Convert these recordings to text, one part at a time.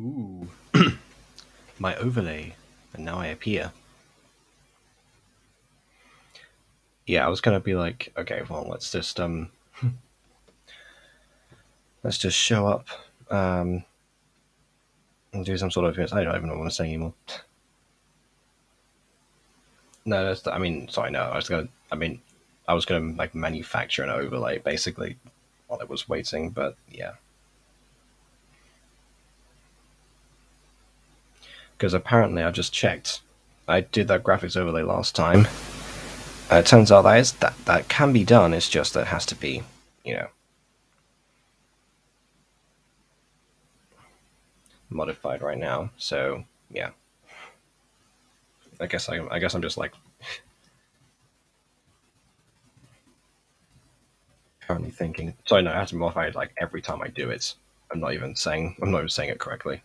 Ooh, my overlay, and now I appear. Yeah, I was gonna be like, okay, well, let's just show up, um, and do some sort of. I don't even know what I'm saying anymore. No, I mean, sorry, no, I was gonna like manufacture an overlay basically while I was waiting, but yeah, because apparently I just checked. I did that graphics overlay last time. It turns out that can be done. It's just that it has to be, you know, modified right now. So yeah, I guess I'm just like currently thinking. Sorry, no, I have to modify it like every time I do it. I'm not even saying it correctly.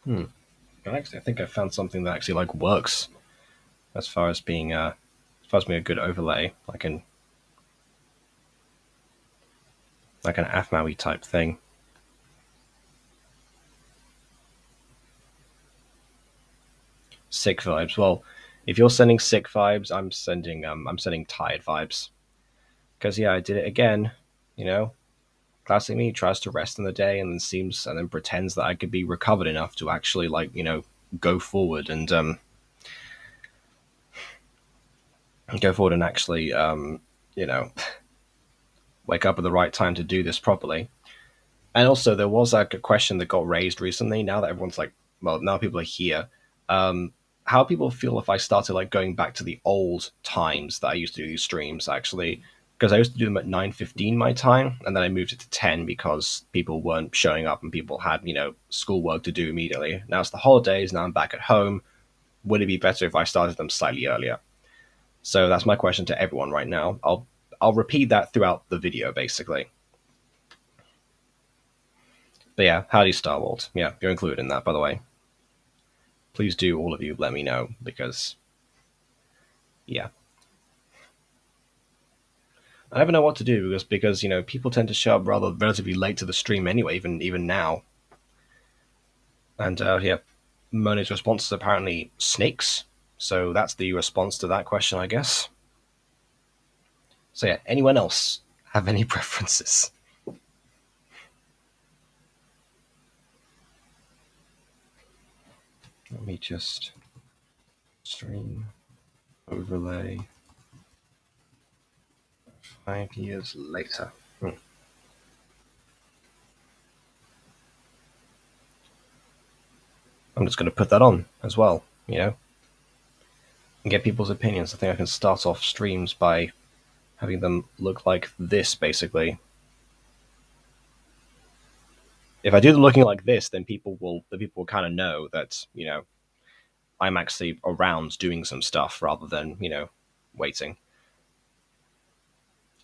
Hmm. Actually, I think I found something that actually like works as far as being a good overlay, like an AFMAWI type thing. Sick vibes. Well, if you're sending sick vibes, I'm sending tired vibes. Because yeah, I did it again. You know, classic me tries to rest in the day and then pretends that I could be recovered enough to actually go forward and go forward and actually you know wake up at the right time to do this properly. And also, there was like a question that got raised recently. Now that everyone's like, well, now people are here. Um, how people feel if I started like going back to the old times that I used to do these streams actually, because I used to do them at 9:15 my time, and then I moved it to 10 because people weren't showing up and people had schoolwork to do immediately. Now it's the holidays. Now I'm back at home. Would it be better if I started them slightly earlier? So that's my question to everyone right now. I'll repeat that throughout the video basically. But yeah, howdy Star Wars. Yeah, you're included in that, by the way. Please do, all of you, let me know because yeah, I never know what to do because people tend to show up rather relatively late to the stream anyway, even now. And yeah, Mona's response is apparently snakes, so that's the response to that question, I guess. So yeah, anyone else have any preferences? Let me just stream overlay 5 years later. I'm just going to put that on as well, and get people's opinions. I think I can start off streams by having them look like this, basically. If I do them looking like this, then people will kind of know that I'm actually around doing some stuff rather than waiting.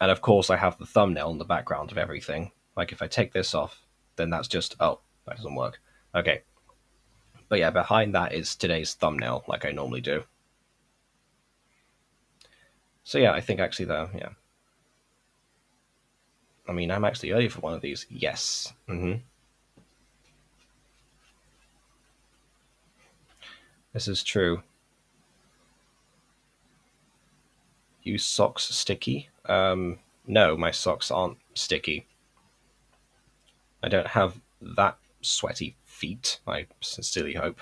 And of course, I have the thumbnail in the background of everything. Like if I take this off, then that's just that doesn't work. Okay, but yeah, behind that is today's thumbnail, like I normally do. So yeah, I think actually though, yeah. I mean, I'm actually early for one of these. Yes. This is true. You socks sticky? No, my socks aren't sticky. I don't have that sweaty feet, I sincerely hope.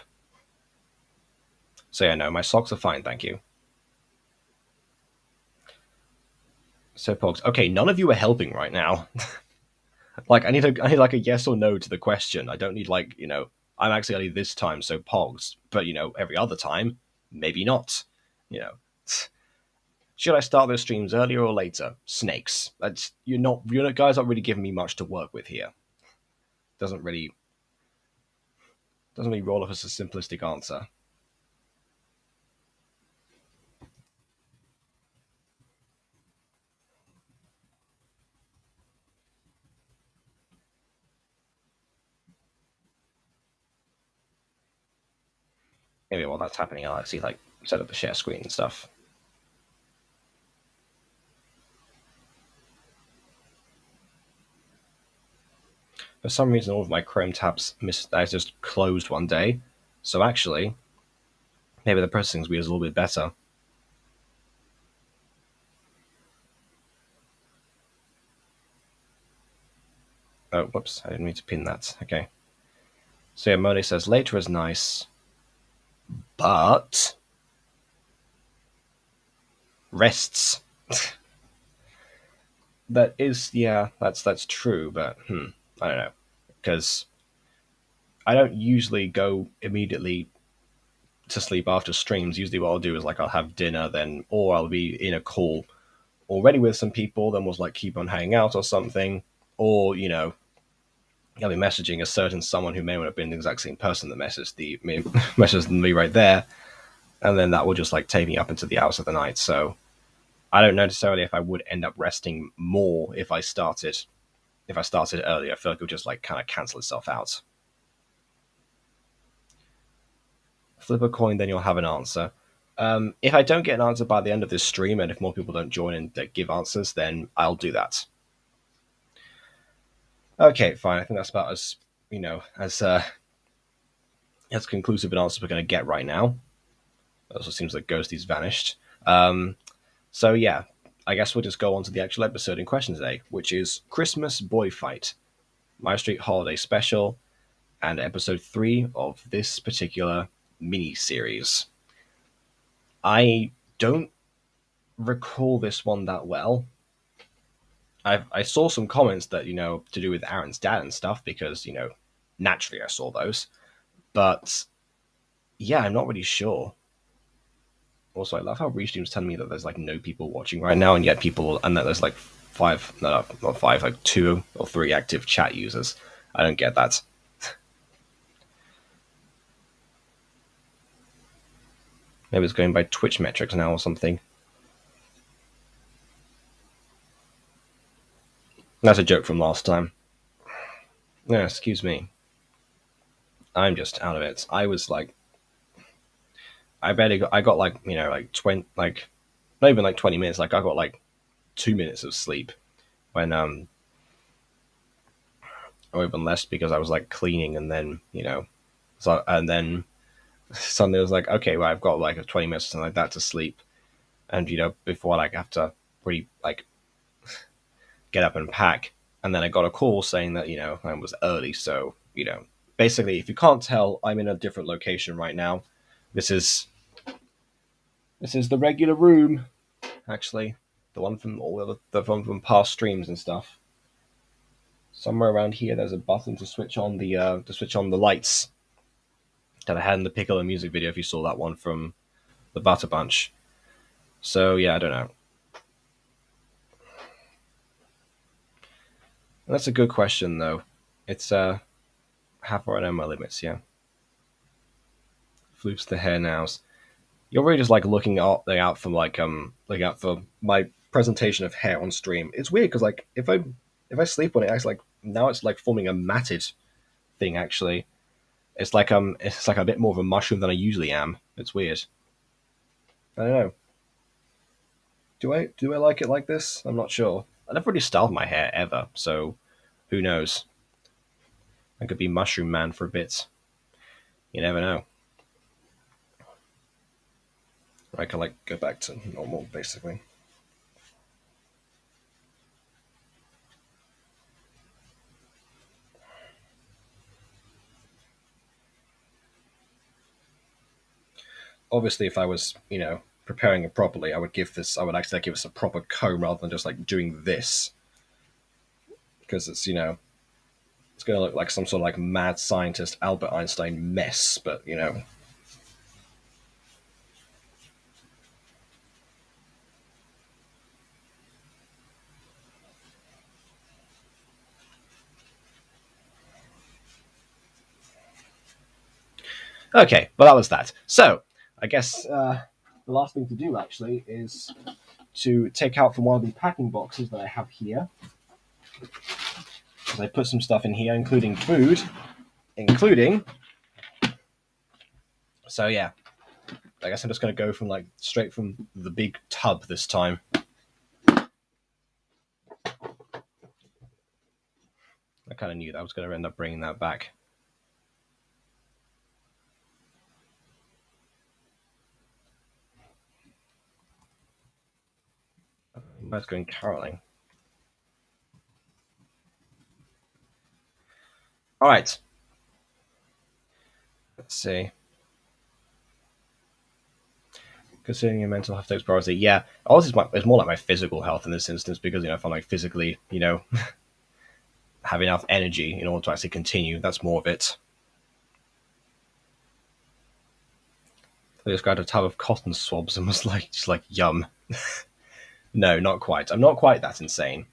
So yeah, no, my socks are fine, thank you. So Pogs, okay, none of you are helping right now. Like I need like a yes or no to the question. I don't need I'm actually early this time, so Pogs. But every other time, maybe not. You know. Should I start those streams earlier or later? Snakes. That's you're not guys aren't really giving me much to work with here. Doesn't really roll off as a simplistic answer. Maybe while that's happening, I'll actually like set up the share screen and stuff. For some reason, all of my Chrome tabs I just closed one day. So actually, maybe the processing speed is a little bit better. Oh, whoops! I didn't mean to pin that. Okay. So yeah, Moni says later is nice, but rests. That is, yeah, that's true, but I don't know, because I don't usually go immediately to sleep after streams. Usually, what I'll do is like I'll have dinner, then, or I'll be in a call already with some people, then we'll like keep on hanging out or something, or I'll be messaging a certain someone who may not have been the exact same person that messaged me right there, and then that will just like take me up into the hours of the night. So I don't know necessarily if I would end up resting more if I started earlier. I feel like it would just like kind of cancel itself out. Flip a coin, then you'll have an answer. If I don't get an answer by the end of this stream, and if more people don't join and give answers, then I'll do that. Okay, fine. I think that's about as conclusive an answer we're going to get right now. It also seems like Ghosty's vanished. So yeah, I guess we'll just go on to the actual episode in question today, which is Christmas Boy Fight, MyStreet Holiday Special, and episode 3 of this particular mini series. I don't recall this one that well. I saw some comments that to do with Aaron's dad and stuff because naturally I saw those, but yeah, I'm not really sure. Also, I love how Restream's telling me that there's like no people watching right now, and yet and that there's like not five, like 2 or 3 active chat users. I don't get that. Maybe it's going by Twitch metrics now or something. That's a joke from last time. No, excuse me. I'm just out of it. I was like, I got like 20, like not even like 20 minutes. Like I got like 2 minutes of sleep when or even less because I was like cleaning and then and then suddenly I was like, okay, well I've got like 20 minutes or something like that to sleep, and before like I have to really like get up and pack, and then I got a call saying that I was early, so basically if you can't tell, I'm in a different location right now. This is the regular room, actually, the one from the one from past streams and stuff. Somewhere around here, there's a button to switch on the lights that I had in the Piccolo music video. If you saw that one from the Butter Bunch, so yeah, I don't know. That's a good question though. It's how far I know my limits. Yeah, floops the hair nows. You're really just like looking out for looking out for my presentation of hair on stream. It's weird because like if I sleep on it, it's like now it's like forming a matted thing. Actually, it's like a bit more of a mushroom than I usually am. It's weird. I don't know. Do I like it like this? I'm not sure. I never really styled my hair ever, so who knows? I could be Mushroom Man for a bit. You never know. I can like go back to normal, basically. Obviously, if I was, preparing it properly, I would actually give this a proper comb rather than just like doing this, because it's it's going to look like some sort of like mad scientist Albert Einstein mess. But okay, well that was that. So I guess the last thing to do actually is to take out from one of the packing boxes that I have here. Because I put some stuff in here, including food, including So yeah, I guess I'm just gonna go from like straight from the big tub this time. I kind of knew that I was going to end up bringing that back. That's going caroling. All right. Let's see. Considering your mental health takes priority, yeah. Ours is it's more like my physical health in this instance because if I'm like physically, have enough energy in order to actually continue, that's more of it. I just grabbed a tub of cotton swabs and was like, just like yum. No, not quite. I'm not quite that insane.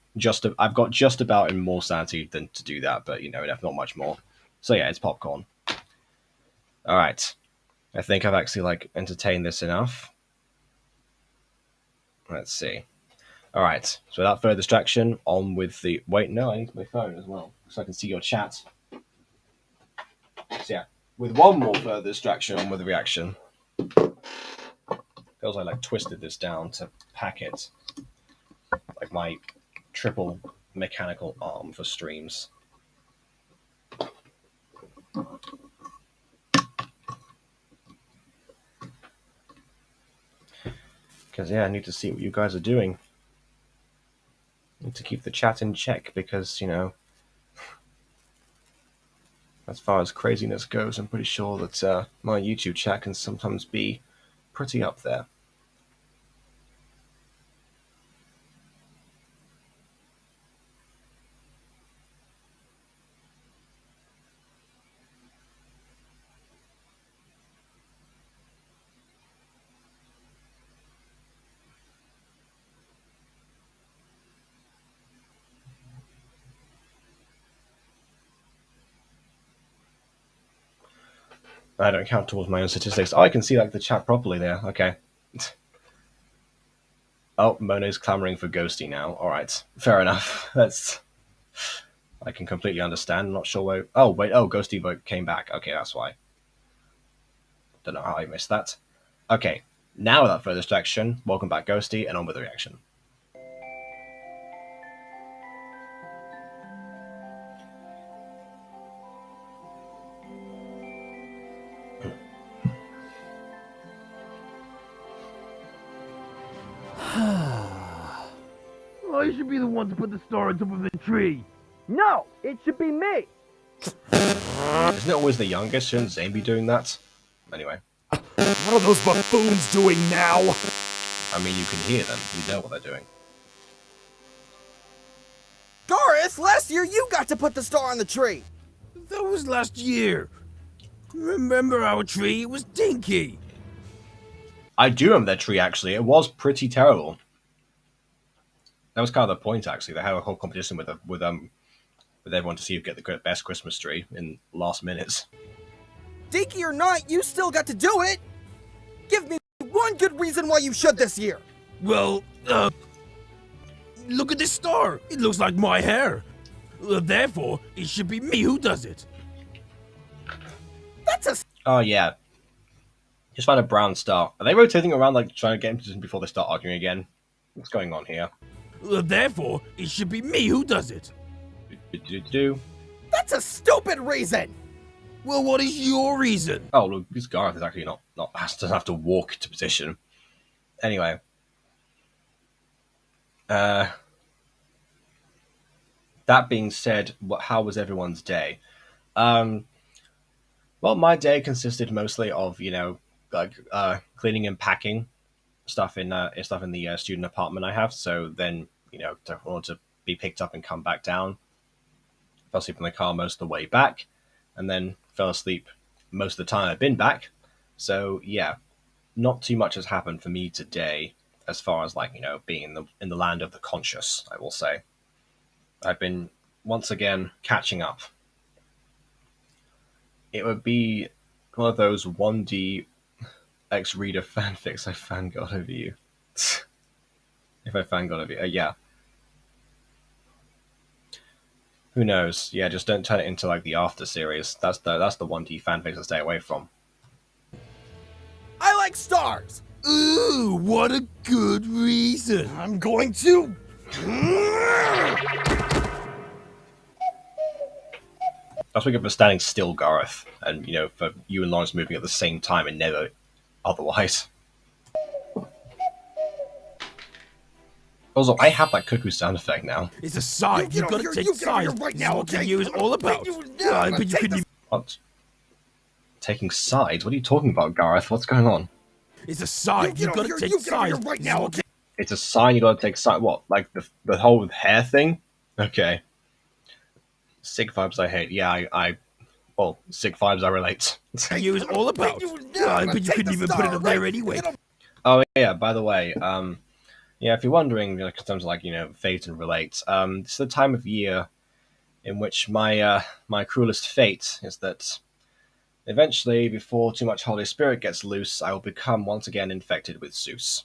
I've got just about more sanity than to do that, but not much more. So yeah, it's popcorn. All right. I think I've actually like entertained this enough. Let's see. All right. So without further distraction, on with the. Wait, no, I need my phone as well so I can see your chat. So yeah, with one more further distraction, on with the reaction. Feels like twisted this down to pack it, like my triple mechanical arm for streams. Because yeah, I need to see what you guys are doing. I need to keep the chat in check because as far as craziness goes, I'm pretty sure that my YouTube chat can sometimes be pretty up there. I don't count towards my own statistics. Oh, I can see the chat properly there. Okay. Oh, Mono's clamoring for Ghosty now. All right, fair enough. I can completely understand. Not sure why. Oh wait. Oh, Ghosty vote came back. Okay, that's why. Don't know how I missed that. Okay, now without further distraction, welcome back, Ghosty, and on with the reaction. I should be the one to put the star on top of the tree. No, it should be me. Isn't it always the youngest? Shouldn't Zane be doing that? Anyway. What are those buffoons doing now? I mean, you can hear them. You know what they're doing. Doris, last year you got to put the star on the tree. That was last year. Remember our tree? It was dinky. I do remember that tree, actually. It was pretty terrible. That was kind of the point, actually. They had a whole competition with everyone to see who get the best Christmas tree in last minutes. Dinky or not, you still got to do it. Give me one good reason why you should this year. Well, look at this star. It looks like my hair. Therefore, it should be me who does it. That's a... Oh, yeah. Just find a brown star. Are they rotating around, trying to get in position before they start arguing again? What's going on here? Therefore, it should be me who does it. That's a stupid reason. Well, what is your reason? Oh, look, this Garth is actually not doesn't have to walk to position. Anyway. That being said, how was everyone's day? Well, my day consisted mostly of cleaning and packing stuff in the student apartment I have. So then in order to be picked up and come back down, fell asleep in the car most of the way back, and then fell asleep most of the time I've been back. So yeah, not too much has happened for me today as far as being in the land of the conscious. I will say I've been once again catching up. It would be one of those 1D X-Reader fanfics I fangirl over you. If I fangirl over you, yeah. Who knows? Yeah, just don't turn it into the After series. That's the 1D fanfics to stay away from. like stars. Ooh, what a good reason. I'm going to... That's what we get for standing still, Gareth, and for you and Lawrence moving at the same time and never otherwise. Also, I have that cuckoo sound effect now. It's a sign. You've got to take sides. right Now, now, what okay? you is all about. But you couldn't even... What? Taking sides? What are you talking about, Gareth? What's going on? It's a sign. You've got to take sides. right now, okay? It's a sign you gotta take sides. What? Like the whole hair thing? Okay. Sick vibes I hate. Yeah, well, sick vibes I relate. You is all about. But you couldn't even put it up there anyway. Oh yeah, by the way, yeah, if you're wondering, in terms of fate and relate, it's the time of year in which my cruelest fate is that eventually, before too much Holy Spirit gets loose, I will become once again infected with Zeus.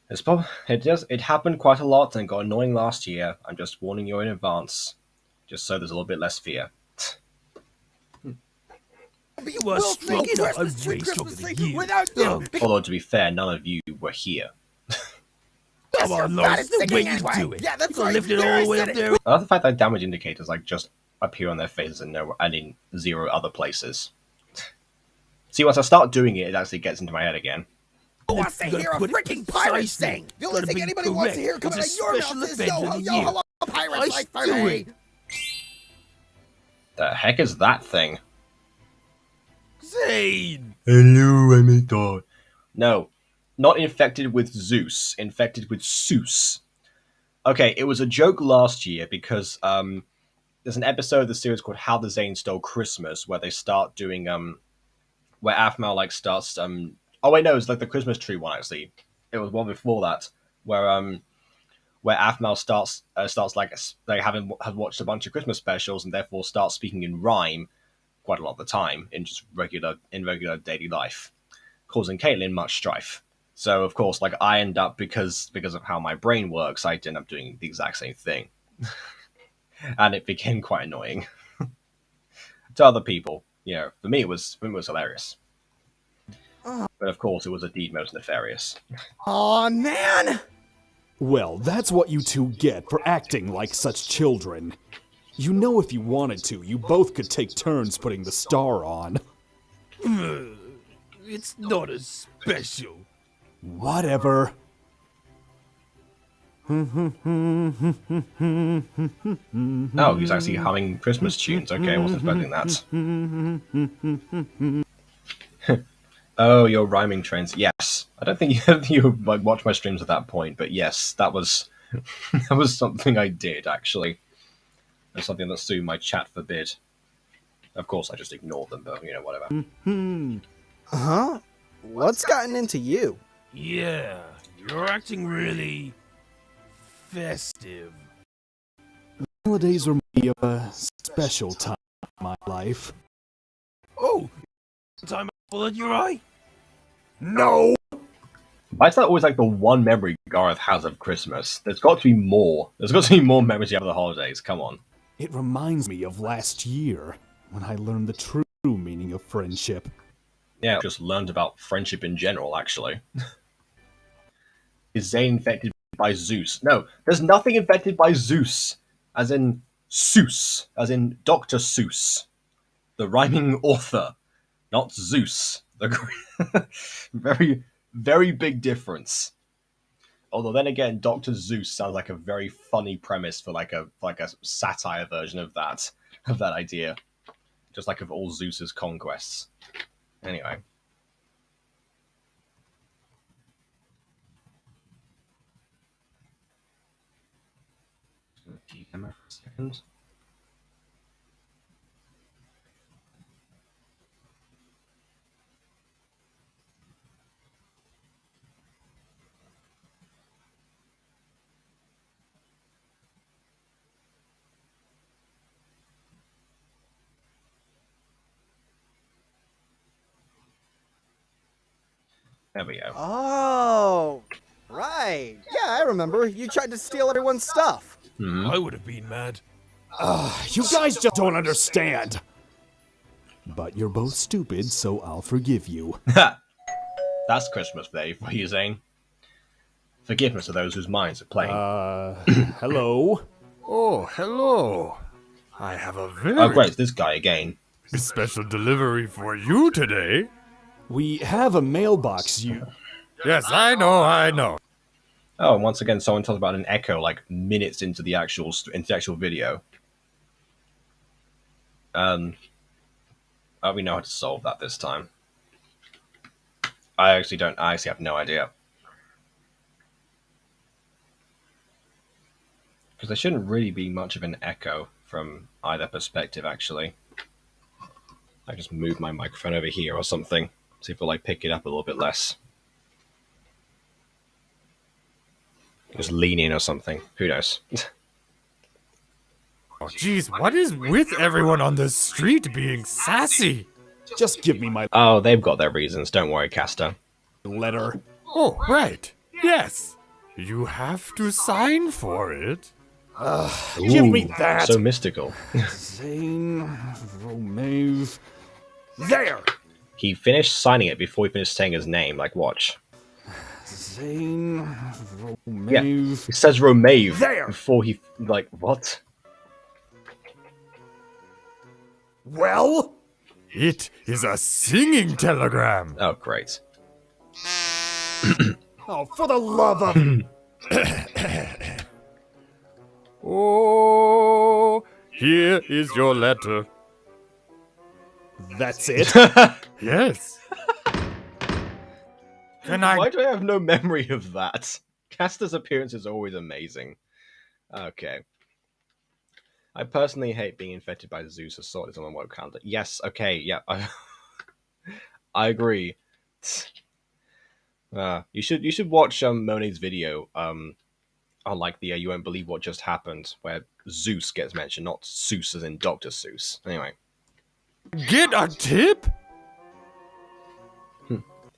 It happened quite a lot and got annoying last year. I'm just warning you in advance, just so there's a little bit less fear. You were strong enough. I'm way stronger than you. Although, to be fair, none of you were here. Come on, Lawrence, the way you do it. Yeah, that's You gotta right. lift it all the way up there. I love the fact that damage indicators just appear on their faces and in 0 other places. See, once I start doing it, it actually gets into my head again. Who wants to hear a freaking pirate sing? The only thing anybody wants to hear coming out of your mouth is yo, hello, pirate life for me. The heck is that thing? Zane! Hello, I'm a dog. No, not infected with Zeus, infected with Seuss. Okay, it was a joke last year because there's an episode of the series called How the Zane Stole Christmas where they start doing where Aphmau starts oh wait, no, it's like the Christmas tree one actually. It was one before that where Aphmau starts like they have watched a bunch of Christmas specials and therefore starts speaking in rhyme quite a lot of the time in just regular daily life, causing Caitlin much strife. So of course, I end up because of how my brain works, I end up doing the exact same thing, and it became quite annoying to other people. For me it was hilarious, but of course it was indeed most nefarious. Aw, man! Well, that's what you two get for acting like such children. You know if you wanted to, you both could take turns putting the star on. It's not as special. Whatever. Oh, he's actually humming Christmas tunes. Okay, I wasn't expecting that. Oh, your rhyming trends. Yes. I don't think you watch my streams at that point, but yes, that was that was something I did, actually. And something that soon my chat forbid. Of course, I just ignored them, but, whatever. Huh? What's gotten into you? Yeah, you're acting really festive. Holidays remind me of a special time in my life. Oh, time apple in your eye? No! Why is that always the one memory Gareth has of Christmas? There's got to be more. There's got to be more memories you have of the holidays. Come on. It reminds me of last year, when I learned the true meaning of friendship. Yeah, just learned about friendship in general, actually. Is Zane infected by Zeus? No, there's nothing infected by Zeus. As in Seuss. As in Dr. Seuss. The rhyming author. Not Zeus. Very, very big difference. Although then again, Dr. Zeus sounds like a very funny premise for a satire version of that idea. Just of all Zeus's conquests. Anyway. For a second. There we go. Oh, right. Yeah, I remember. You tried to steal everyone's stuff. I would have been mad. You guys just don't understand. But you're both stupid, so I'll forgive you. That's Christmas Day for you, Zane. Forgiveness to those whose minds are playing. Hello? Oh, hello. I have a very Oh, great, it's this guy again. special delivery for you today. We have a mailbox Yes, I know. Oh, and once again, someone tells about an echo like minutes into the actual video. We know how to solve that this time. I actually have no idea. Because there shouldn't really be much of an echo from either perspective, actually. I just move my microphone over here or something. See if it'll pick it up a little bit less. Just lean in or something. Who knows? Oh, jeez, what is with everyone on the street being sassy? Just give me my Oh, they've got their reasons. Don't worry, Caster. letter. Oh, right. Yes. You have to sign for it. Give me that! So mystical. Zane, Romave. There! He finished signing it before he finished saying his name. Watch. Zane, Romave. Yeah, it says Romave There! before he what? Well? It is a singing telegram. Oh, great. Oh, for the love of... Oh, here is your letter. That's it? Yes. Can I? Why do I have no memory of that? Caster's appearance is always amazing. Okay. I personally hate being infected by Zeus assault on my work calendar. Yes, okay, yeah. I agree. You should watch Monet's video on the you won't believe what just happened, where Zeus gets mentioned, not Seuss as in Dr. Seuss. Anyway. Get a tip?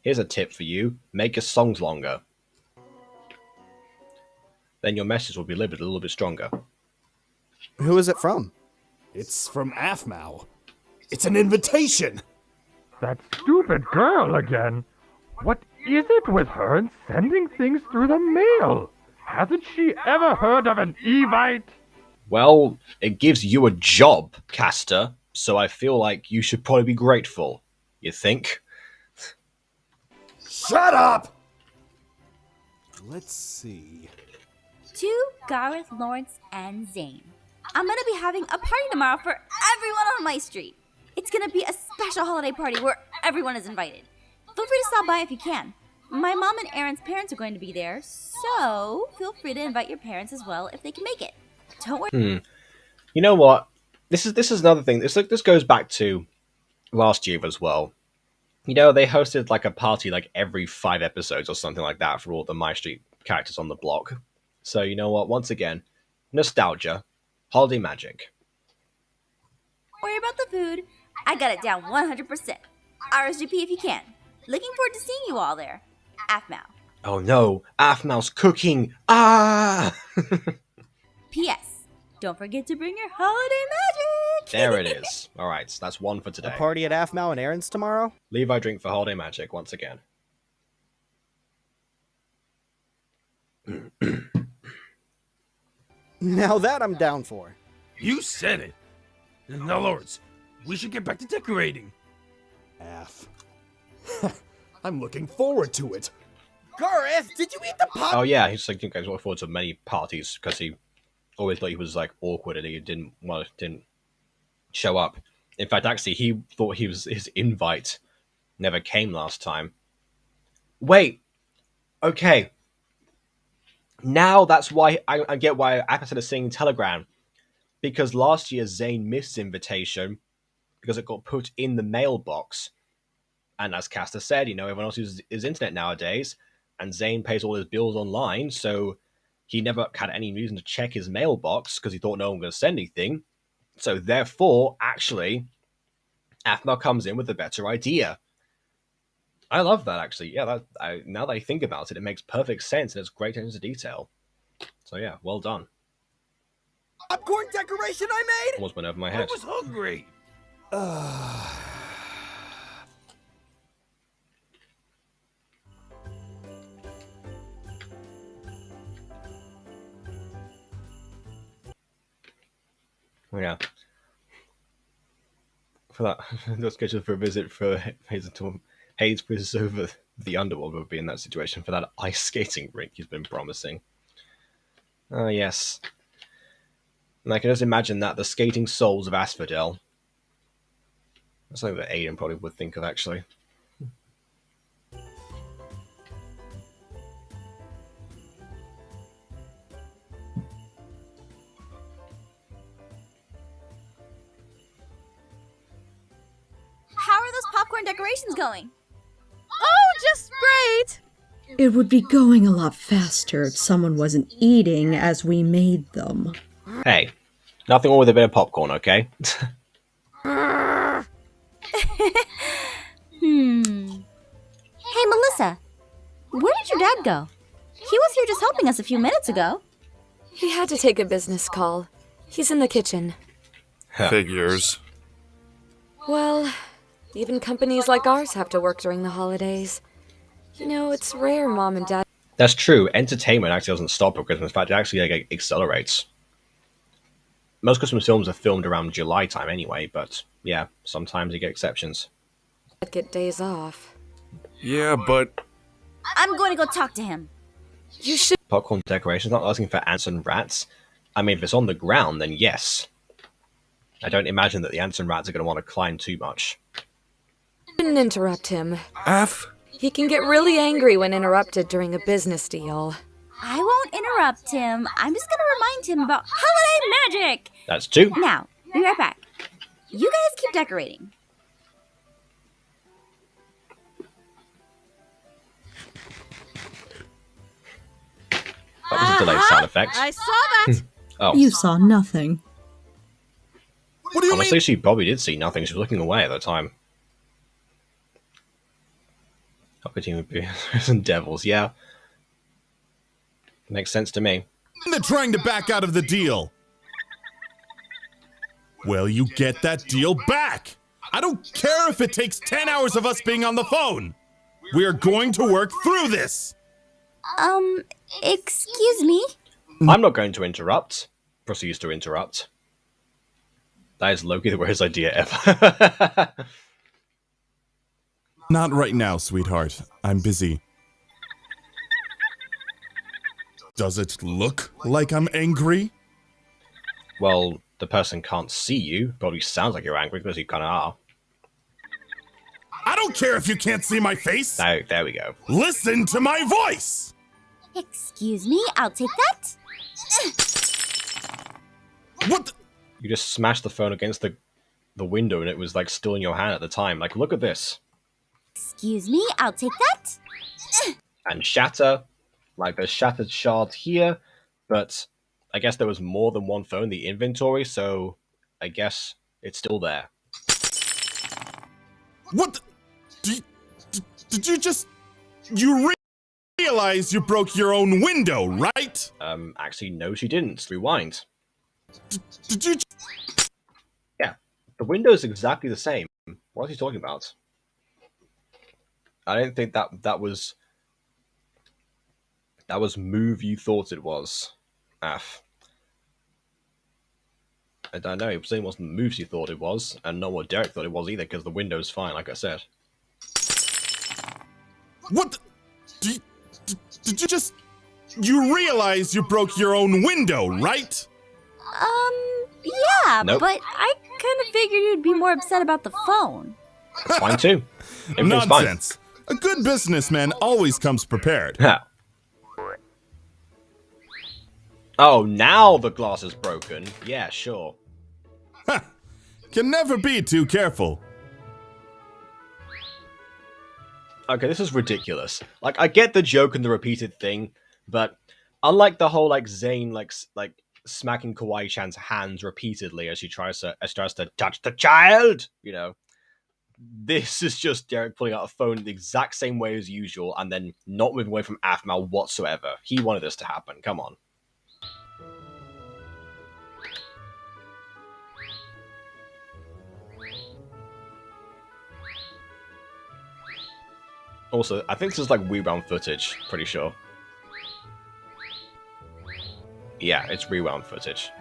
Here's a tip for you. Make your songs longer. Then your message will be delivered a little bit stronger. Who is it from? It's from Aphmau. It's an invitation! That stupid girl again. What is it with her and sending things through the mail? Hasn't she ever heard of an Evite? Well, it gives you a job, Caster, so I feel like you should probably be grateful. You think? Shut up! Let's see. To Gareth, Lawrence, and Zane. I'm gonna be having a party tomorrow for everyone on MyStreet. It's gonna be a special holiday party where everyone is invited. Feel free to stop by if you can. My mom and Aaron's parents are going to be there, so feel free to invite your parents as well if they can make it. Don't worry. You know what? This is another thing. This goes back to last year as well. You know, they hosted a party every 5 episodes or something like that for all the MyStreet characters on the block. So you know what? Once again, nostalgia, holiday magic. Don't worry about the food. I got it down 100%. RSVP if you can. Looking forward to seeing you all there. Aphmau. Oh no, Aphmau's cooking! Ah! P.S. Don't forget to bring your holiday magic! There it is. Alright, that's one for today. A party at Aphmau and Aaron's tomorrow? Levi drink for holiday magic once again. Now that I'm down for. You said it. Now, Lawrence, we should get back to decorating. Aph. I'm looking forward to it. Gareth, did you eat the pop? Oh yeah, he's you guys look forward to many parties because he always thought he was awkward and he didn't show up. In fact, actually, he thought his invite never came last time. Wait, okay. Now that's why I get why Apple started singing Telegram, because last year Zane missed his invitation because it got put in the mailbox, and as Caster said, everyone else uses his internet nowadays, and Zane pays all his bills online, so he never had any reason to check his mailbox because he thought no one was going to send anything. So therefore, actually, Aphmau comes in with a better idea. I love that, actually. Yeah, now that I think about it, it makes perfect sense and it's great attention to detail. So yeah, well done. Popcorn decoration I made? Almost went over my I head. was hungry. Yeah. For that, not scheduled for a visit for Hayes quizzes over the underworld would be in that situation for that ice skating rink he's been promising. Oh, yes. And I can just imagine that the skating souls of Asphodel. That's something that Aiden probably would think of, actually. How are those popcorn decorations going? Oh, just great! It would be going a lot faster if someone wasn't eating as we made them. Hey, nothing wrong with a bit of popcorn, okay? Hey, Melissa. Where did your dad go? He was here just helping us a few minutes ago. He had to take a business call. He's in the kitchen. Figures. Well, even companies like ours have to work during the holidays. You know, it's rare Mom and Dad... That's true. Entertainment actually doesn't stop at Christmas. In fact, it actually like, accelerates. Most Christmas films are filmed around July time anyway, but yeah, sometimes you get exceptions. get days off. Yeah, but... I'm going to go talk to him. You should... Popcorn decorations, not asking for ants and rats. I mean, if it's on the ground, then yes. I don't imagine that the ants and rats are going to want to climb too much. Shouldn't interrupt him. F? He can get really angry when interrupted during a business deal. I won't interrupt him. I'm just going to remind him about holiday magic. That's two. Now, be right back. You guys keep decorating. That was a delayed sound effect. I saw that! Oh, You saw nothing. What do you honestly, mean? she probably did see nothing. She was looking away at the time. Hockey team would be some devils, yeah. Makes sense to me. They're trying to back out of the deal. Well, you get that deal back. I don't care if it takes 10 hours of us being on the phone. We are going to work through this. Excuse me? I'm not going to interrupt. Proceeds to interrupt. That is Loki the worst idea ever. Not right now, sweetheart. I'm busy. Does it look like I'm angry? Well, the person can't see you. Probably sounds like you're angry because you kind of are. I don't care if you can't see my face. There we go. Listen to my voice. Excuse me, I'll take that. What the? You just smashed the phone against the window and it was like still in your hand at the time. Like, look at this. Excuse me, I'll take that. And shatter. Like, there's shattered shards here, but I guess there was more than one phone in the inventory, so I guess it's still there. What the? Did you just... You realize you broke your own window, right? Actually, no, she didn't. Rewind. Did you... Yeah, the window's exactly the same. What is he talking about? I don't think that was move you thought it was. Af. I don't know, it certainly wasn't the moves you thought it was, and not what Derek thought it was either, because the window's fine, like I said. What the... Did you just... You realize you broke your own window, right? Yeah, Nope. but I kind of figured you'd be more upset about the phone. It's fine too. Everything's fine. Nonsense. A good businessman always comes prepared. Ha. Oh, now the glass is broken. Yeah, sure. Can never be too careful. Okay, this is ridiculous. Like, I get the joke and the repeated thing, but unlike the whole like Zane like smacking Kawaii-chan's hands repeatedly as she tries to touch the child, you know, this is just Derek pulling out a phone the exact same way as usual and then not moving away from Aphmau whatsoever. He wanted this to happen. Come on. Also, I think this is like rewound footage, pretty sure. Yeah, it's rewound footage.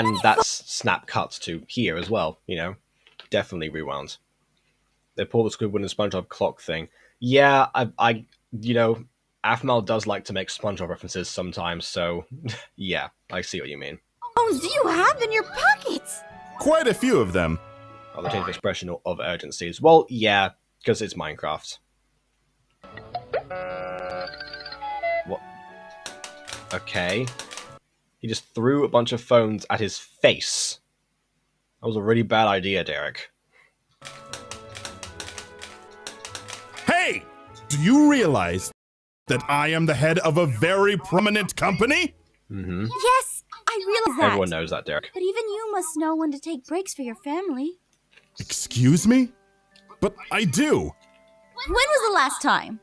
And that's snap cuts to here as well, you know. Definitely rewound. They pull the Squidward and SpongeBob clock thing. Yeah, I you know, Aphmau does like to make SpongeBob references sometimes, so yeah, I see what you mean. Oh, do you have in your pockets? Quite a few of them. Oh, the change of expression of urgencies. Well, yeah, because it's Minecraft. What? Okay. He just threw a bunch of phones at his face. That was a really bad idea, Derek. Hey! Do you realize that I am the head of a very prominent company? Mm-hmm. Yes, I realize that. Everyone knows that, Derek. But even you must know when to take breaks for your family. Excuse me? But I do. When was the last time?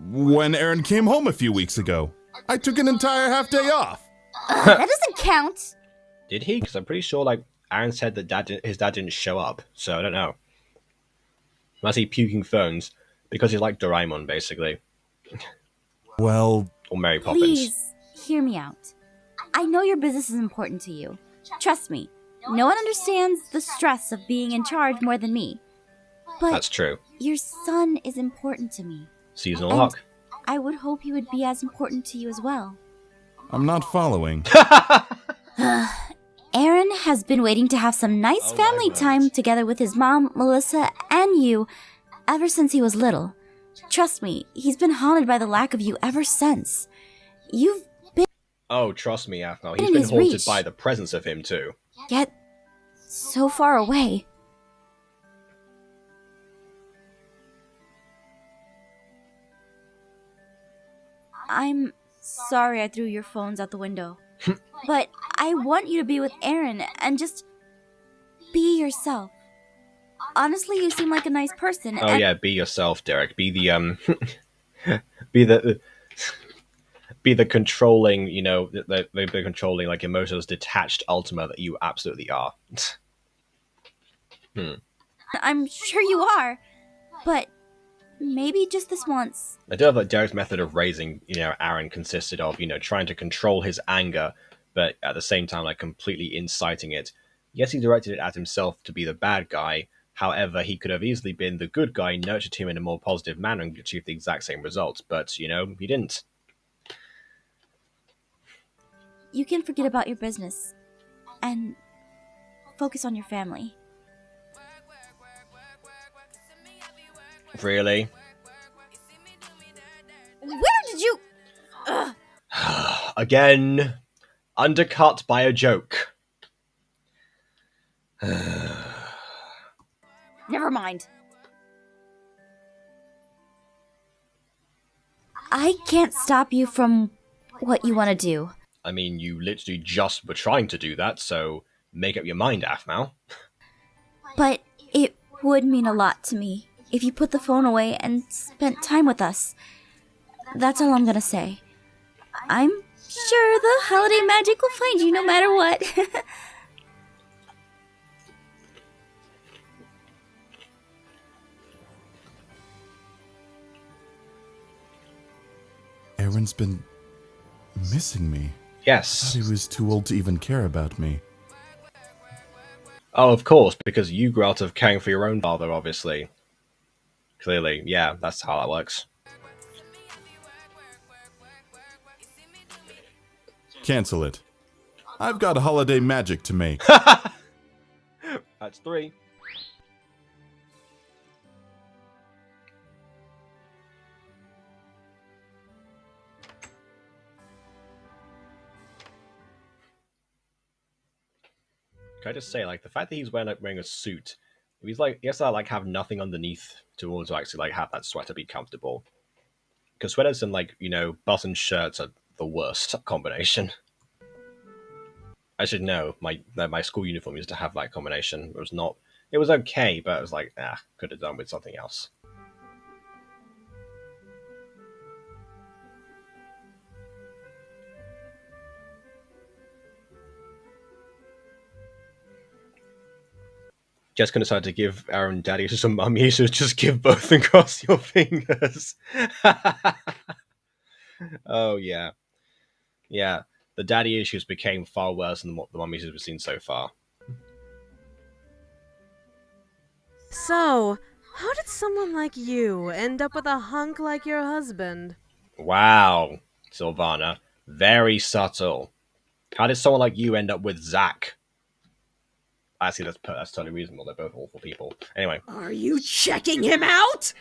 When Aaron came home a few weeks ago. I took an entire half day off. That doesn't count. Did he? Because I'm pretty sure, like, Aaron said that his dad didn't show up, so I don't know. Must he puking phones? Because he's like Doraemon, basically. Well... Or Mary Poppins. Please, hear me out. I know your business is important to you. Trust me, no one understands the stress of being in charge more than me. But That's true. your son is important to me. Seasonal And luck. I would hope he would be as important to you as well. I'm not following. Aaron has been waiting to have some nice family time together with his mom, Melissa, and you ever since he was little. Trust me, he's been haunted by the lack of you ever since. You've been Oh, trust me, Aphmau. He's in been his haunted reach. by the presence of him, too. yet so far away. I'm sorry I threw your phones out the window. But I want you to be with Aaron and just be yourself. Honestly, you seem like a nice person. Oh, and yeah, be yourself, Derek. Be the, be the... Be the controlling, you know, the controlling, like, emotionless, detached Ultima that you absolutely are. I'm sure you are. But maybe just this once. I do have that Derek's method of raising, you know, Aaron consisted of, you know, trying to control his anger, but at the same time, like, completely inciting it. Yes, he directed it at himself to be the bad guy. However, he could have easily been the good guy, nurtured him in a more positive manner, and achieved the exact same results. But, you know, he didn't. You can forget about your business and focus on your family. Really? Where did you... Ugh. Again, undercut by a joke. Never mind. I can't stop you from what you want to do. I mean, you literally just were trying to do that, so make up your mind, Aphmau. But it would mean a lot to me if you put the phone away and spent time with us. That's all I'm gonna say. I'm sure the holiday magic will find you no matter what. Aaron's been missing me. Yes. He was too old to even care about me. Oh, of course, because you grew out of caring for your own father, obviously. Clearly, yeah, that's how that works. Cancel it. I've got holiday magic to make. That's 3. Can I just say, like, the fact that he's wearing a suit, he's like, he has to, like, have nothing underneath to also actually, like, have that sweater be comfortable. Because sweaters and, like, you know, button shirts are the worst combination. I should know, my school uniform used to have that combination. It was okay, but it was like, could have done with something else. Jessica decided to give Aaron daddy to some mum. You should just give both and cross your fingers. Oh, yeah. Yeah. the daddy issues became far worse than what the mummies we've seen so far. So, how did someone like you end up with a hunk like your husband? Wow, Sylvana. Very subtle. How did someone like you end up with Zach? Actually, that's totally reasonable. They're both awful people. Anyway. Are you checking him out?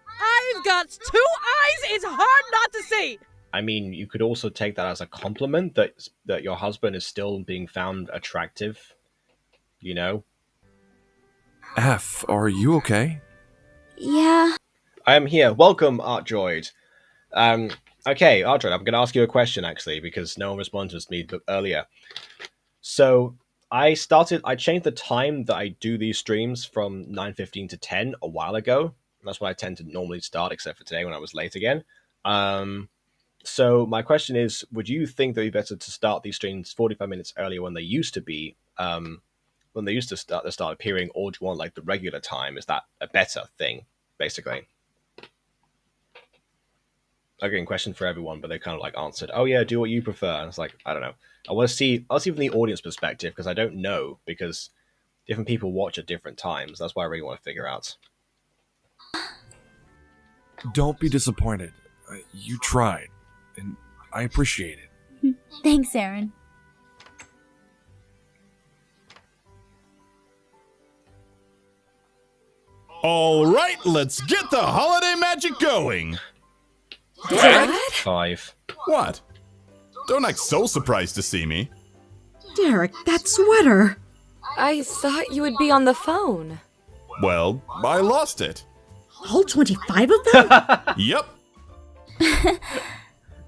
I've got 2 eyes, it's hard not to see! I mean, you could also take that as a compliment that your husband is still being found attractive. You know? F, are you okay? Yeah. I am here. Welcome, Art Droid. Okay, Art Droid, I'm going to ask you a question, actually, because no one responded to me earlier. So, I changed the time that I do these streams from 9:15 to 10 a while ago. That's when I tend to normally start, except for today when I was late again. So my question is, would you think that it'd be better to start these streams 45 minutes earlier when they used to be, when they used to start appearing, or do you want like the regular time? Is that a better thing, basically? Again, question for everyone, but they kind of like answered, "Oh yeah, do what you prefer." And it's like, I don't know. I'll see from the audience perspective because I don't know, because different people watch at different times. That's why I really want to figure out. Don't be disappointed. You tried, and I appreciate it. Thanks, Aaron. All right, let's get the holiday magic going. Dad? 5. What? Don't act so surprised to see me. Derek, that sweater. I thought you would be on the phone. Well, I lost it. All 25 of them? Yep.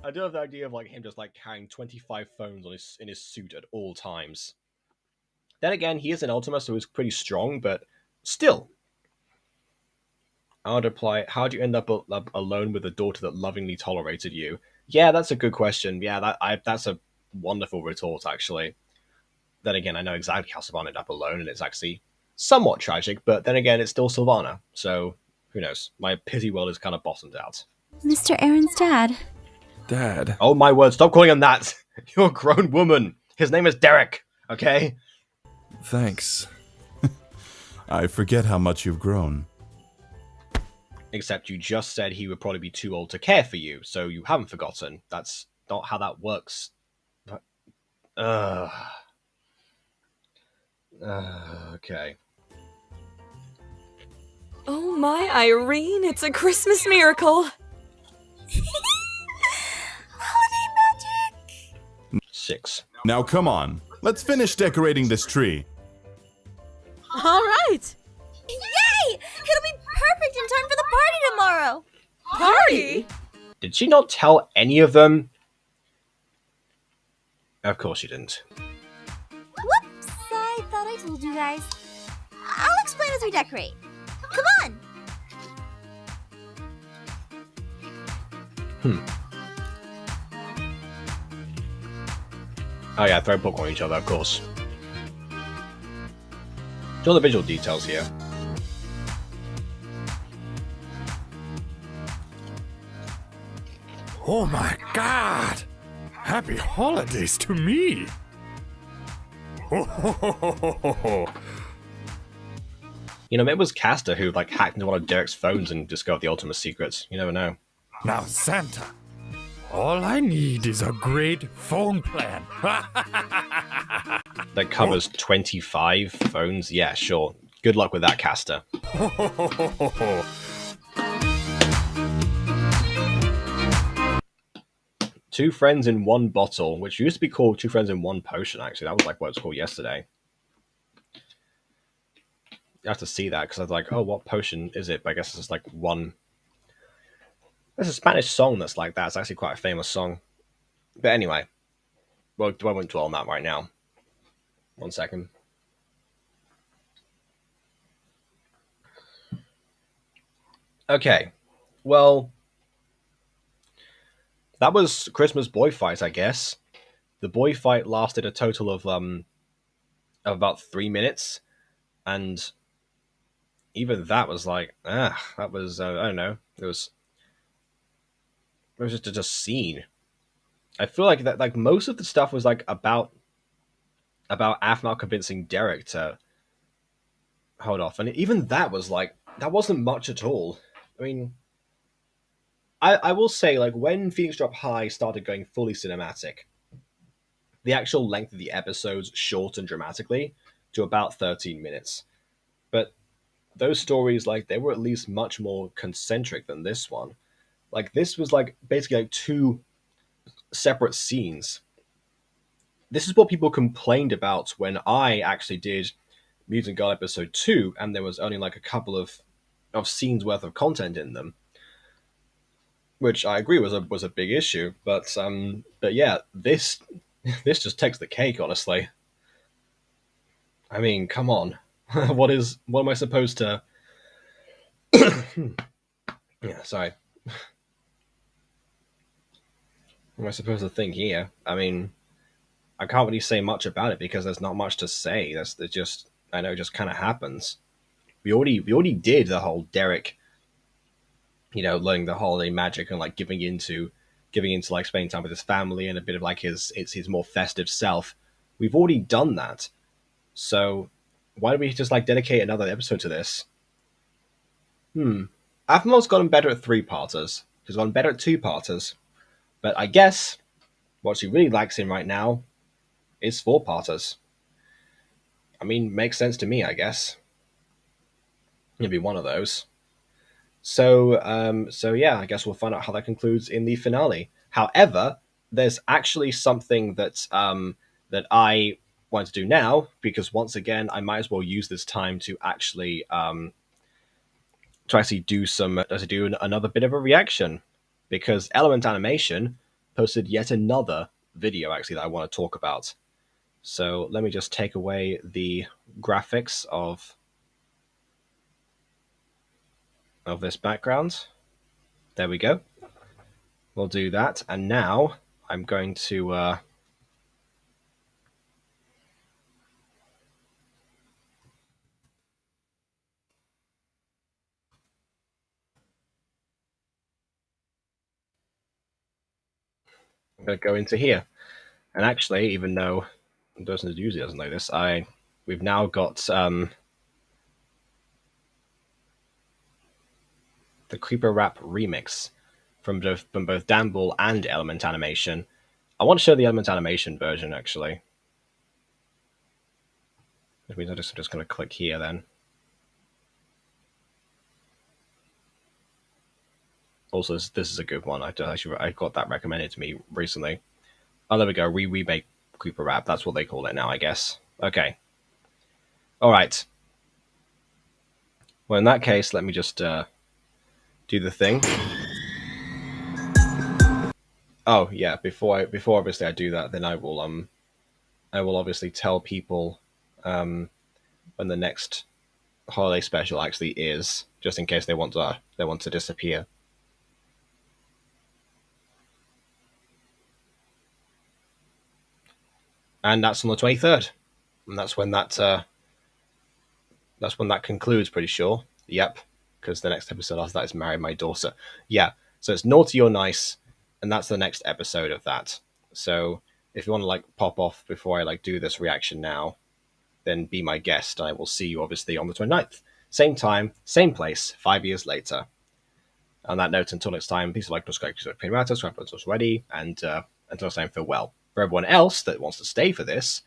I do have the idea of like him just like carrying 25 phones on in his suit at all times. Then again, he is an Ultima, so he's pretty strong, but still. I would apply, how do you end up alone with a daughter that lovingly tolerated you? Yeah, that's a good question. Yeah, that's a wonderful retort, actually. Then again, I know exactly how Sylvana ended up alone, and it's actually somewhat tragic, but then again, it's still Sylvana, so who knows? My pity world is kind of bottomed out. Mr. Aaron's dad. Dad. Oh my word, stop calling him that! You're a grown woman! His name is Derek, okay? Thanks. I forget how much you've grown. Except you just said he would probably be too old to care for you, so you haven't forgotten. That's not how that works. But, okay. Oh my, Irene, it's a Christmas miracle. Holiday magic! 6. Now come on, let's finish decorating this tree. All right! Yay! It'll be perfect in time for the party tomorrow! Party? Did she not tell any of them? Of course she didn't. Whoops! I thought I told you guys. I'll explain as we decorate. Come on! Oh yeah, throw Pokemon at each other, of course. Do all the visual details here. Oh my god! Happy holidays to me! You know, maybe it was Caster who like hacked into one of Derek's phones and discovered the ultimate secrets. You never know. Now, Santa, all I need is a great phone plan. That covers 25 phones? Yeah, sure. Good luck with that, Caster. Two friends in one bottle, which used to be called two friends in one potion, actually. That was like what it was called yesterday. You have to see that, because I was like, oh, what potion is it? But I guess it's just like one. There's a Spanish song that's like that. It's actually quite a famous song. But anyway, well, I won't dwell on that right now. 1 second. Okay, well, that was Christmas boy fight, I guess. The boy fight lasted a total of about 3 minutes, and even that was like, that was I don't know. It was just a scene. I feel like that like most of the stuff was like about Aphmau convincing Derek to hold off, and even that was like that wasn't much at all. I mean, I will say like when Phoenix Drop High started going fully cinematic, the actual length of the episodes shortened dramatically to about 13 minutes. But those stories, like, they were at least much more concentric than this one. Like, this was like basically like two separate scenes. This is what people complained about when I actually did Mutant Girl episode 2, and there was only like a couple of scenes worth of content in them, which I agree was a big issue. But yeah, this this just takes the cake, honestly. I mean, come on. What am I supposed to yeah, sorry. What am I supposed to think here? I mean, I can't really say much about it because there's not much to say. That's just I know it just kind of happens. We already did the whole Derek, learning the holiday magic and like giving into like spending time with his family and a bit of like his more festive self. We've already done that. So why don't we just like dedicate another episode to this? Aphmau's gotten better at three-parters. She's gotten better at two-parters. But I guess what she really likes in right now is four-parters. I mean, makes sense to me, I guess. It'd be one of those. So yeah, I guess we'll find out how that concludes in the finale. However, there's actually something that I want to do now because once again, I might as well use this time to actually do another bit of a reaction because Element Animation posted yet another video actually that I want to talk about. So let me just take away the graphics of this background. There we go. We'll do that. And now I'm going to go into here. And actually, even though the person who usually doesn't know this, we've now got the Creeper Rap remix from both Dan Bull and Element Animation. I want to show the Element Animation version actually. Which means I'm just going to click here then. Also, this is a good one. I got that recommended to me recently. Oh, there we go. Remake Creeper Rap. That's what they call it now, I guess. Okay. All right. Well, in that case, let me just do the thing. Oh yeah. Before obviously I do that, then I will obviously tell people when the next holiday special actually is, just in case they want to disappear. And that's on the 23rd, and that's when that concludes. Pretty sure. Yep, because the next episode after that is Marry My Daughter. Yeah, so it's Naughty or Nice, and that's the next episode of that. So if you want to like pop off before I like do this reaction now, then be my guest. I will see you obviously on the 29th. Same time, same place, 5 years later. On that note, until next time, please like, subscribe to the ready, and until next time, farewell. For everyone else that wants to stay for this,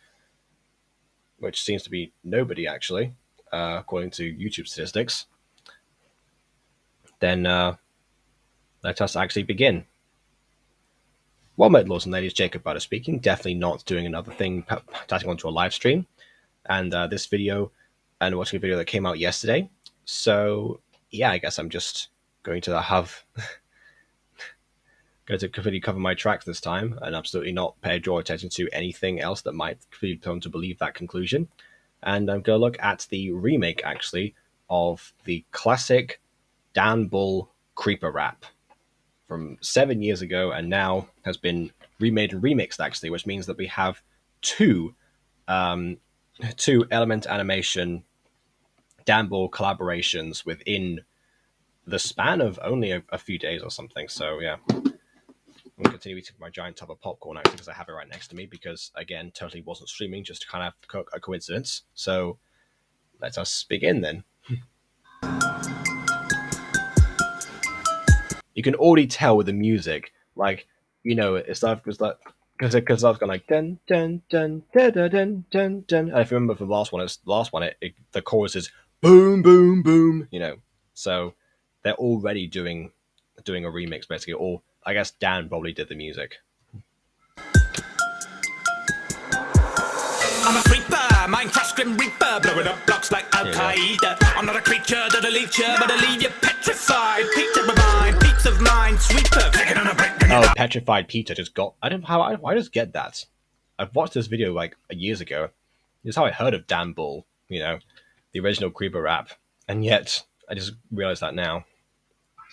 which seems to be nobody actually, according to YouTube statistics, then let us actually begin. Well met, lords and ladies, Jacob Butter speaking. Definitely not doing another thing, touching onto a live stream. And this video, and watching a video that came out yesterday. So yeah, I guess I'm just going to going to completely cover my tracks this time and absolutely not draw attention to anything else that might lead them to believe that conclusion. And I'm going to look at the remake, actually, of the classic Dan Bull Creeper Rap from 7 years ago and now has been remade and remixed, actually, which means that we have two Element Animation Dan Bull collaborations within the span of only a few days or something. So yeah, I'm going to continue eating my giant tub of popcorn actually because I have it right next to me because, again, totally wasn't streaming, just kind of a coincidence. So let us begin then. You can already tell with the music, like, you know, it's like, because I was going like dun dun dun dun dun dun dun dun. And if you remember from the last one, the chorus is boom boom boom. You know, so they're already doing a remix basically, or I guess Dan probably did the music. I'm a creeper, Minecraft Grim Reaper, blowing up blocks like Al Qaeda. I'm not a creature that'll eat you, but I'll leave you petrified. Peter of mine, peeps of mine, sweeper, clicking on a brick. Oh, petrified Peter just got. I don't know how I just get that. I've watched this video like years ago. This is how I heard of Dan Bull, you know, the original creeper rap, and yet I just realized that now.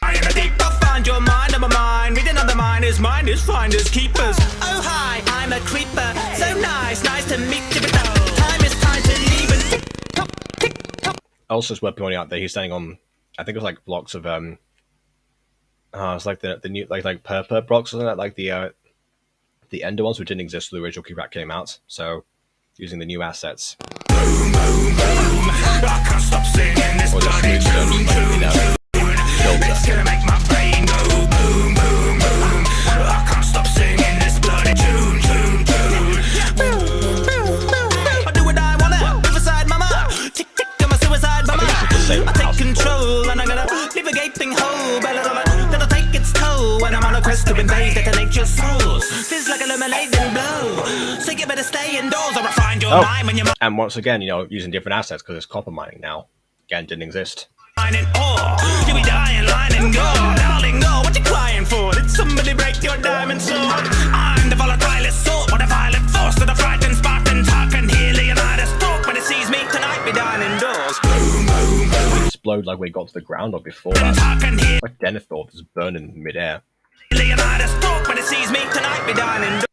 I am a deep, I'll find your mind, I'm a mind. Reading on the mind is finders, keepers. Oh hi, I'm a creeper, so nice to meet you. But time is time to leave and tick-tock. Also, it's worth pointing out that he's standing on, I think it was like blocks of it's like the new like purple blocks or something like the Ender ones, which didn't exist when the original Creeper came out. So using the new assets. Boom, boom, boom. I can't stop singing this bloody tune. It's gonna make my brain go boom, boom, boom. I can't stop singing this bloody tune. I do what I wanna, Riverside mama. Tick, tick, I'm a suicide bomber. I take control and I'm gonna leave a gaping hole. That'll take its toll when I'm on a quest to invade, detonate your souls. Feels like a illuminating blow. So you better stay indoors or I'll find your mind when you're and once again, you know, using different assets because it's copper mining now. Again, didn't exist. Mining ore, you be dying, lining gold. Darling, go, what you crying for? Did somebody break your diamond sword? I'm the volatile sword, what a violent force to the frightened Spartans. Hearken here, Leonidas talk when it sees me tonight, be dying indoors. Boom, boom, boom. Explode like we got to the ground or before that. Like Denethor just burning midair. Leonidas talk when it sees me tonight, be dying indoors.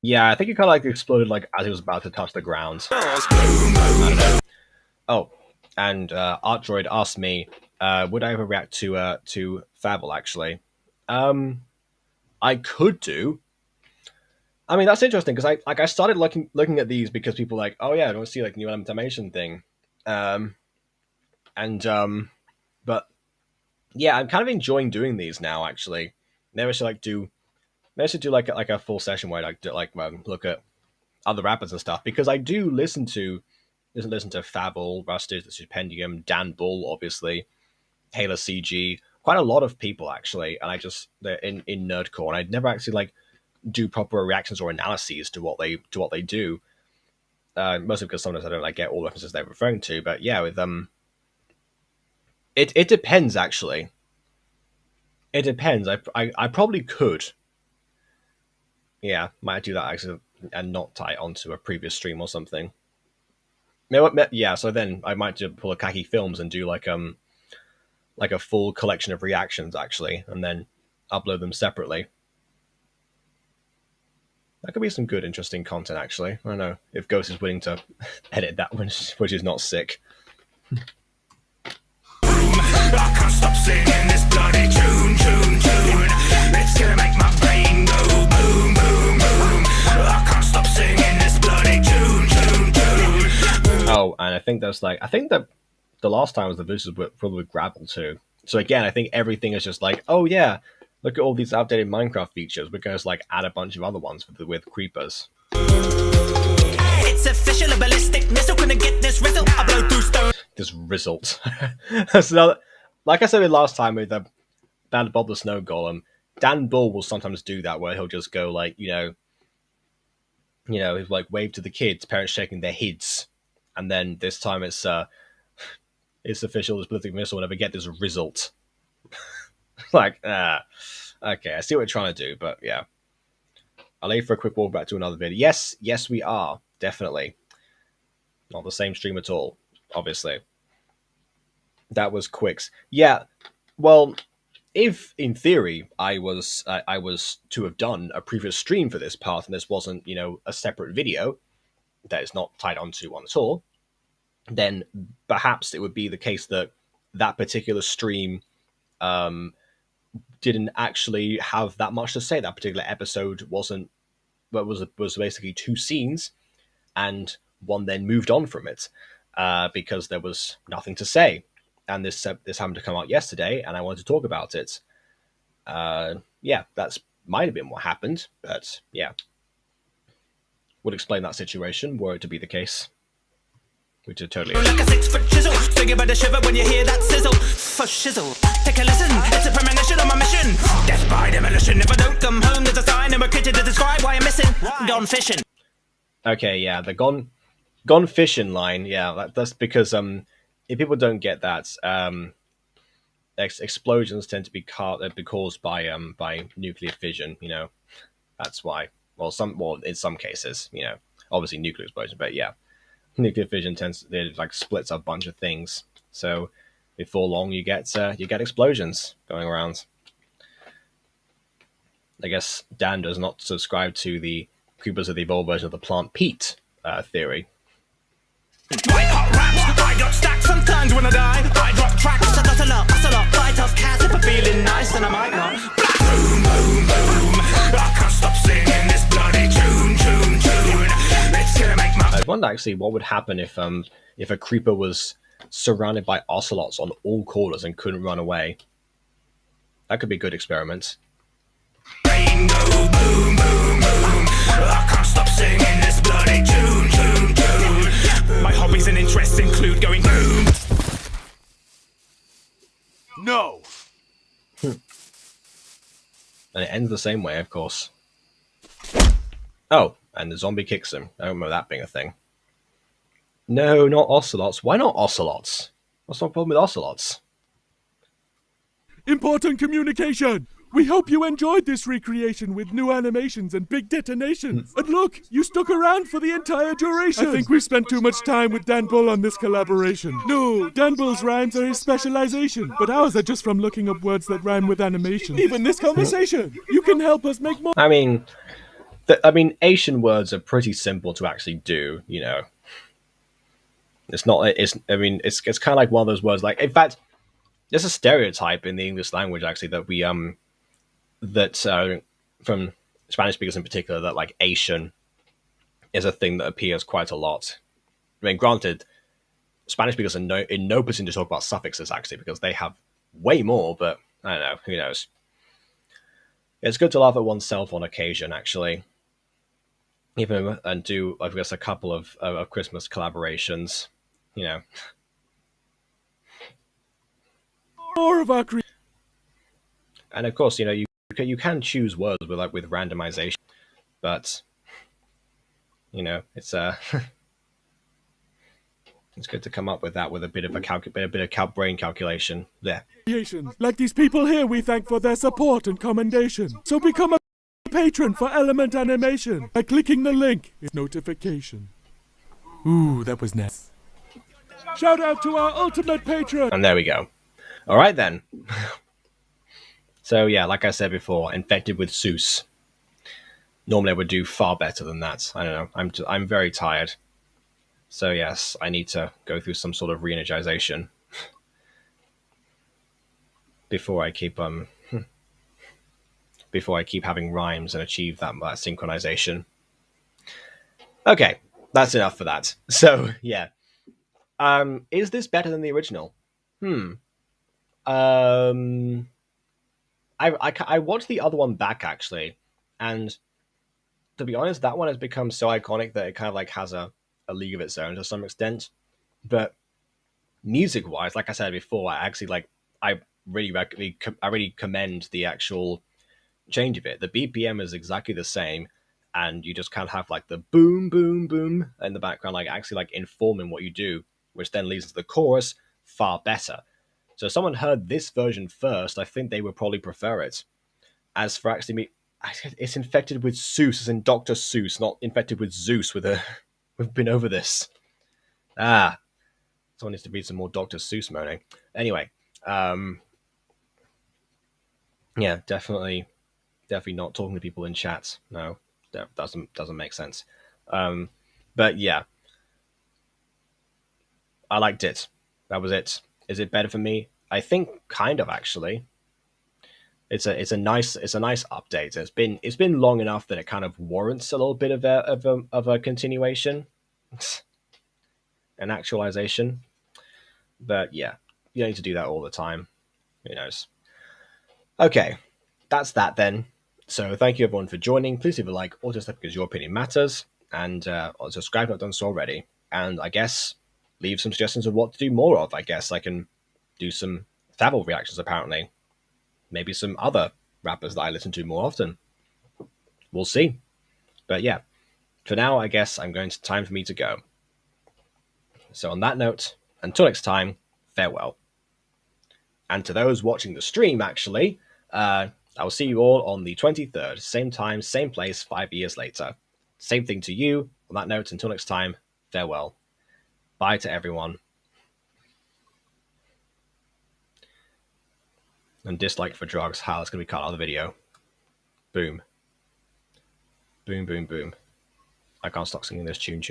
Yeah, I think it kind of like exploded like as it was about to touch the ground. I don't know. Oh. And ArtDroid asked me, would I ever react to Fable? Actually, I could do. I mean, that's interesting because I started looking at these because people were like, oh yeah, I don't see like new animation thing, but yeah, I'm kind of enjoying doing these now. Actually, maybe I should do like a full session where I look at other rappers and stuff because I do listen to Fable, Rusted, The Stupendium, Dan Bull, obviously, Taylor CG, quite a lot of people actually, and they're in nerdcore, and I'd never actually like do proper reactions or analyses to what they do. Mostly because sometimes I don't like get all the references they're referring to, but yeah, with it depends actually. It depends. I probably could. Yeah, might do that actually, and not tie it onto a previous stream or something. Yeah, so then I might just pull a Khaki Films and do like a full collection of reactions actually, and then upload them separately. That could be some good, interesting content actually. I don't know if Ghost is willing to edit that one, which is not sick. I can't stop singing this bloody tune. It's gonna make my brain go boom, boom, boom. I can't stop singing this bloody tune. Oh, and I think that the last time was the verses were probably with Gravel too. So again, I think everything is just like, oh yeah, look at all these outdated Minecraft features. We're going to like add a bunch of other ones with creepers. It's official, a ballistic missile gonna get this result. I blow through stone. This result. So, like I said last time with the band Bob the Snow Golem, Dan Bull will sometimes do that where he'll just go like, he'll like wave to the kids, parents shaking their heads. And then this time it's official, this ballistic missile will never get this result. Like, okay, I see what you're trying to do, but yeah. I'll leave for a quick walk back to another video. Yes, we are. Definitely. Not the same stream at all, obviously. That was Quicks. Yeah, well, if, in theory, I was to have done a previous stream for this part, and this wasn't, a separate video that is not tied onto one at all, then perhaps it would be the case that that particular stream didn't actually have that much to say. That particular episode wasn't, but was basically two scenes, and one then moved on from it because there was nothing to say. And this happened to come out yesterday, and I wanted to talk about it. Yeah, that's might have been what happened, but yeah, would explain that situation were it to be the case. Which is totally like a 6-foot chisel, singing by the shiver when you hear that sizzle. For shizzle, take a listen, it's a premonition on my mission. Death by demolition, if I don't come home, there's a sign and we're kitted to describe why I'm missing. Gone fishing. Okay, yeah, the gone fishing line, yeah, that's because if people don't get that, explosions tend to be caused by nuclear fission. You know, that's why. Well, in some cases, you know, obviously nuclear explosion, but yeah, nuclear fission splits up a bunch of things. So before long, you get explosions going around. I guess Dan does not subscribe to the Creepers of the Evolved version of the plant Pete theory. White hot raps, I got stacks sometimes when I die. I drop tracks, I got a lot, bite off cats if I'm feeling nice, then I might not. Boom, boom, boom, I can't stop singing this bloody tune. It's gonna make my... I wonder actually what would happen if a creeper was surrounded by ocelots on all corners and couldn't run away. That could be a good experiment. Rain go boom, boom, boom, I can't stop singing this bloody tune. My hobbies and interests include going boom. No! And it ends the same way, of course. Oh, and the zombie kicks him. I don't remember that being a thing. No, not ocelots. Why not ocelots? What's the problem with ocelots? Important communication! We hope you enjoyed this recreation with new animations and big detonations. And look, you stuck around for the entire duration. I think we spent too much time with Dan Bull on this collaboration. No, Dan Bull's rhymes are his specialization, but ours are just from looking up words that rhyme with animation. Even this conversation, you can help us make more. I mean, Asian words are pretty simple to actually do. You know, it's not. It's. I mean, it's kind of like one of those words. Like, in fact, there's a stereotype in the English language actually that we from Spanish speakers in particular, that like Asian is a thing that appears quite a lot. I mean, granted, Spanish speakers are in no position to talk about suffixes actually because they have way more, but I don't know, who knows. It's good to laugh at oneself on occasion, actually. Even and do, I guess, a couple of Christmas collaborations, you know. More of our and of course, you know, you can choose words with randomization, but you know, it's it's good to come up with that with a bit of brain calculation there. Like these people here, we thank for their support and commendation. So become a patron for Element Animation by clicking the link in notification. Ooh, that was nice. Shout out to our ultimate patron. And there we go. All right then. So yeah, like I said before, infected with Seuss. Normally I would do far better than that. I don't know. I'm very tired. So yes, I need to go through some sort of re-energization before I keep having rhymes and achieve that synchronization. Okay, that's enough for that. So yeah, is this better than the original? I watched the other one back actually, and to be honest, that one has become so iconic that it kind of like has a league of its own to some extent. But music wise, like I said before, I really commend the actual change of it. The BPM is exactly the same, and you just kind of have like the boom boom boom in the background, like actually like informing what you do, which then leads to the chorus far better. So if someone heard this version first, I think they would probably prefer it. As for actually me, it's infected with Seuss, as in Dr. Seuss, not infected with Zeus. We've been over this. Someone needs to read some more Dr. Seuss moaning. Anyway, yeah, definitely not talking to people in chats. No, that doesn't make sense. But yeah, I liked it. That was it. Is it better for me? I think kind of, actually. it's a nice update. It's been long enough that it kind of warrants a little bit of a continuation, an actualization. But yeah, you don't need to do that all the time. Who knows? Okay, that's that then. So thank you everyone for joining. Please leave a like or just because your opinion matters, and subscribe if not done so already. And I guess leave some suggestions of what to do more of. I guess I can do some Favil reactions apparently. Maybe some other rappers that I listen to more often. We'll see. But yeah, for now, I guess time for me to go. So on that note, until next time, farewell. And to those watching the stream, actually, I'll see you all on the 23rd, same time, same place, 5 years later. Same thing to you. On that note, until next time, farewell. Bye to everyone. And dislike for drugs. How it's going to be cut out of the video. Boom. Boom, boom, boom. I can't stop singing this tune.